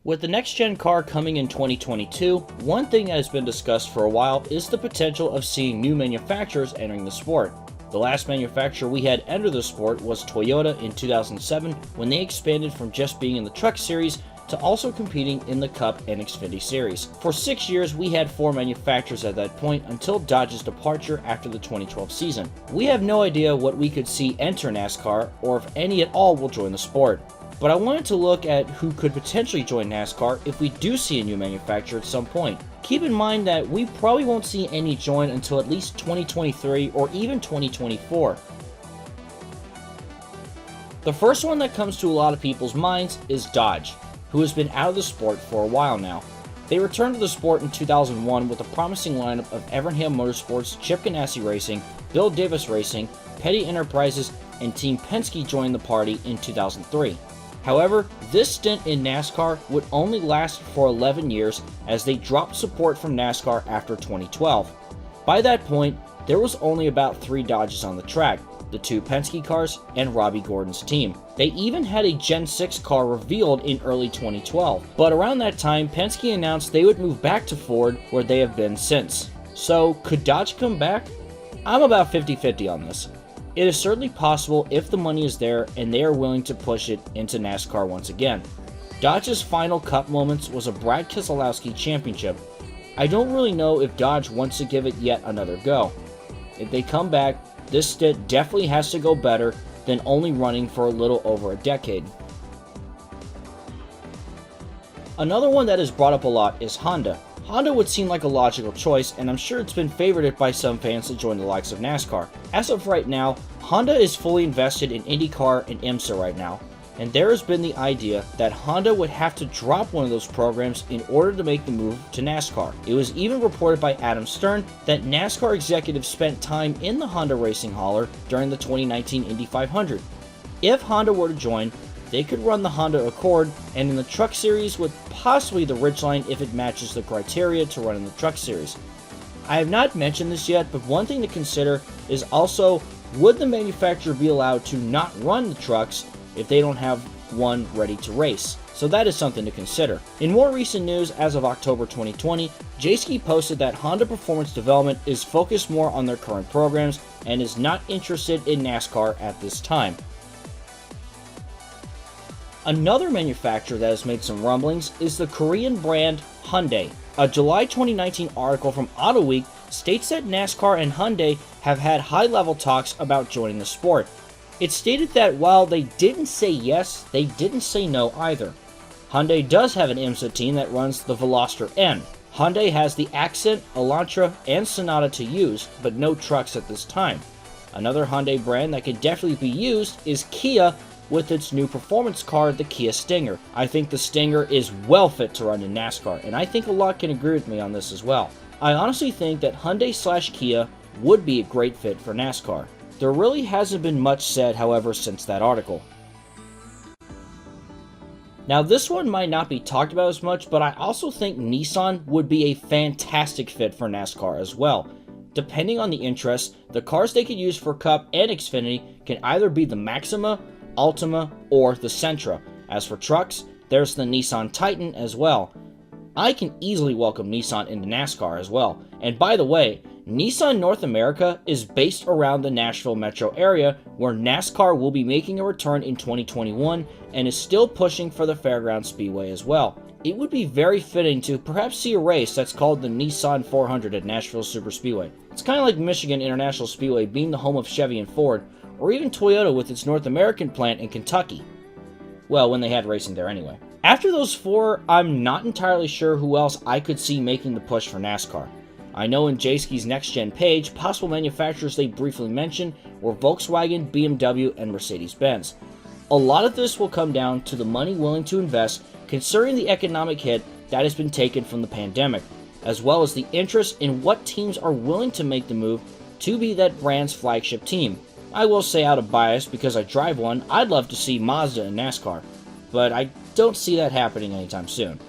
With the next-gen car coming in 2022, one thing that has been discussed for a while is the potential of seeing new manufacturers entering the sport. The last manufacturer we had enter the sport was Toyota in 2007 when they expanded from just being in the truck series to also competing in the Cup and Xfinity series. For 6 years, we had 4 manufacturers at that point until Dodge's departure after the 2012 season. We have no idea what we could see enter NASCAR or if any at all will join the sport. But I wanted to look at who could potentially join NASCAR if we do see a new manufacturer at some point. Keep in mind that we probably won't see any join until at least 2023 or even 2024. The first one that comes to a lot of people's minds is Dodge, who has been out of the sport for a while now. They returned to the sport in 2001 with a promising lineup of Evernham Motorsports, Chip Ganassi Racing, Bill Davis Racing, Petty Enterprises, and Team Penske joined the party in 2003. However, this stint in NASCAR would only last for 11 years as they dropped support from NASCAR after 2012. By that point, there was only about 3 Dodges on the track, the 2 Penske cars, and Robbie Gordon's team. They even had a Gen 6 car revealed in early 2012, but around that time, Penske announced they would move back to Ford where they have been since. So, could Dodge come back? I'm about 50-50 on this. It is certainly possible if the money is there and they are willing to push it into NASCAR once again. Dodge's final Cup moments was a Brad Keselowski championship. I don't really know if Dodge wants to give it yet another go. If they come back, this stint definitely has to go better than only running for a little over a decade. Another one that is brought up a lot is Honda. Honda would seem like a logical choice, and I'm sure it's been favorited by some fans to join the likes of NASCAR. As of right now, Honda is fully invested in IndyCar and IMSA right now, and there has been the idea that Honda would have to drop one of those programs in order to make the move to NASCAR. It was even reported by Adam Stern that NASCAR executives spent time in the Honda racing hauler during the 2019 Indy 500. If Honda were to join, they could run the Honda Accord and in the Truck Series with possibly the Ridgeline if it matches the criteria to run in the Truck Series. I have not mentioned this yet, but one thing to consider is also, would the manufacturer be allowed to not run the trucks if they don't have one ready to race? So that is something to consider. In more recent news, as of October 2020, J-Ski posted that Honda Performance Development is focused more on their current programs and is not interested in NASCAR at this time. Another manufacturer that has made some rumblings is the Korean brand Hyundai. A July 2019 article from AutoWeek states that NASCAR and Hyundai have had high-level talks about joining the sport. It stated that while they didn't say yes, they didn't say no either. Hyundai does have an IMSA team that runs the Veloster N. Hyundai has the Accent, Elantra, and Sonata to use, but no trucks at this time. Another Hyundai brand that could definitely be used is Kia, with its new performance car, the Kia Stinger. I think the Stinger is well fit to run in NASCAR, and I think a lot can agree with me on this as well. I honestly think that Hyundai/Kia would be a great fit for NASCAR. There really hasn't been much said, however, since that article. Now this one might not be talked about as much, but I also think Nissan would be a fantastic fit for NASCAR as well. Depending on the interest, the cars they could use for Cup and Xfinity can either be the Maxima, Altima, or the Sentra. As for trucks, there's the Nissan Titan as well. I can easily welcome Nissan into NASCAR as well. And by the way, Nissan North America is based around the Nashville metro area, where NASCAR will be making a return in 2021 and is still pushing for the Fairgrounds Speedway as well. It would be very fitting to perhaps see a race that's called the Nissan 400 at Nashville Superspeedway. It's kind of like Michigan International Speedway being the home of Chevy and Ford, or even Toyota with its North American plant in Kentucky. Well, when they had racing there anyway. After those 4, I'm not entirely sure who else I could see making the push for NASCAR. I know in J-Ski's NextGen page, possible manufacturers they briefly mentioned were Volkswagen, BMW, and Mercedes-Benz. A lot of this will come down to the money willing to invest, considering the economic hit that has been taken from the pandemic, as well as the interest in what teams are willing to make the move to be that brand's flagship team. I will say, out of bias, because I drive one, I'd love to see Mazda in NASCAR, but I don't see that happening anytime soon.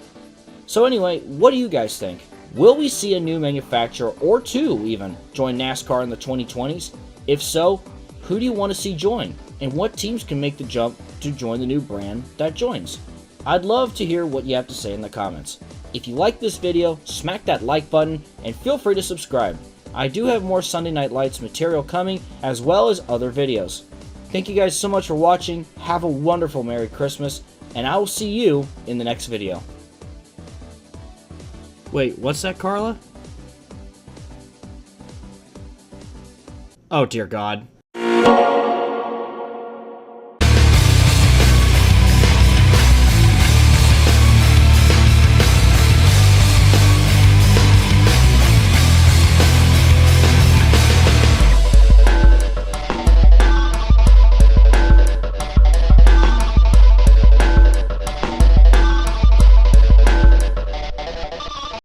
So anyway, what do you guys think? Will we see a new manufacturer, or 2 even, join NASCAR in the 2020s? If so, who do you want to see join? And what teams can make the jump to join the new brand that joins? I'd love to hear what you have to say in the comments. If you like this video, smack that like button and feel free to subscribe. I do have more Sunday Night Lights material coming, as well as other videos. Thank you guys so much for watching, have a wonderful Merry Christmas, and I will see you in the next video. Wait, what's that, Carla? Oh dear God.